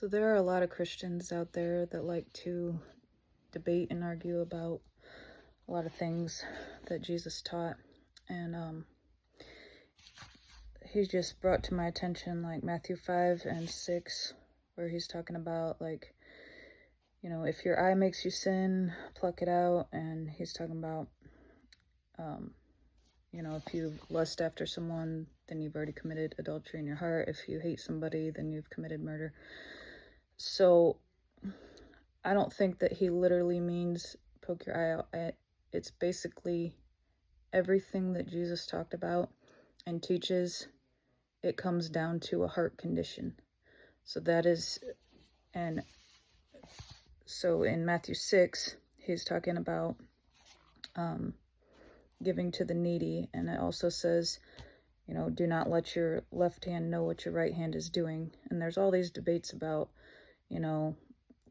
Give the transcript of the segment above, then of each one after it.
So there are a lot of Christians out there that like to debate and argue about a lot of things that Jesus taught. And he just brought to my attention like Matthew 5 and 6, where he's talking about like, if your eye makes you sin, pluck it out. And he's talking about, if you lust after someone, then you've already committed adultery in your heart. If you hate somebody, then you've committed murder. So I don't think that he literally means poke your eye out. It's basically everything that Jesus talked about and teaches. It comes down to a heart condition. So and so in Matthew 6, he's talking about giving to the needy. And it also says, do not let your left hand know what your right hand is doing. And there's all these debates about,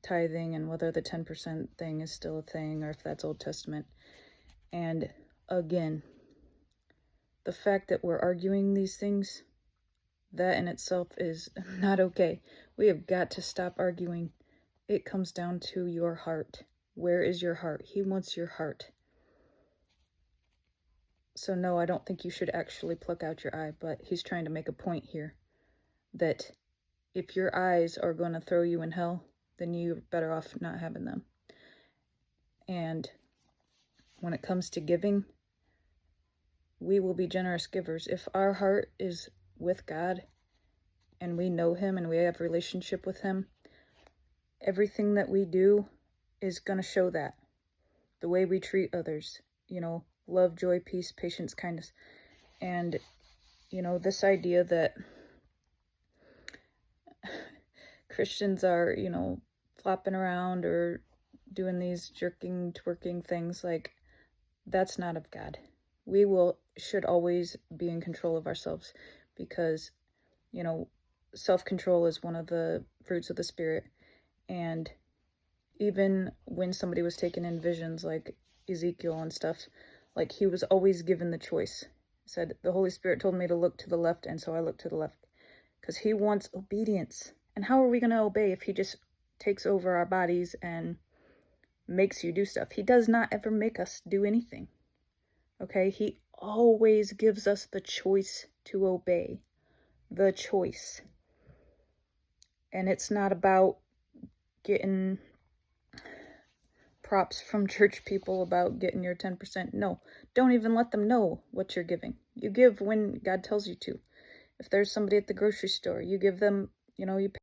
tithing and whether the 10% thing is still a thing or if that's Old Testament. And again, the fact that we're arguing these things, that in itself is not okay. We have got to stop arguing. It comes down to your heart. Where is your heart? He wants your heart. So no, I don't think you should actually pluck out your eye, but he's trying to make a point here that if your eyes are going to throw you in hell, then you're better off not having them. And when it comes to giving, we will be generous givers. If our heart is with God and we know him and we have a relationship with him, everything that we do is going to show that. The way we treat others, love, joy, peace, patience, kindness. And, this idea that Christians are, flopping around or doing these jerking, twerking things, like, that's not of God. We should always be in control of ourselves because, self-control is one of the fruits of the Spirit. And even when somebody was taken in visions like Ezekiel and stuff, like he was always given the choice. He said, the Holy Spirit told me to look to the left, and so I looked to the left. Because he wants obedience. And how are we going to obey if he just takes over our bodies and makes you do stuff? He does not ever make us do anything. Okay? He always gives us the choice to obey. The choice. And it's not about getting props from church people about getting your 10%. No, don't even let them know what you're giving. You give when God tells you to. If there's somebody at the grocery store, you give them, you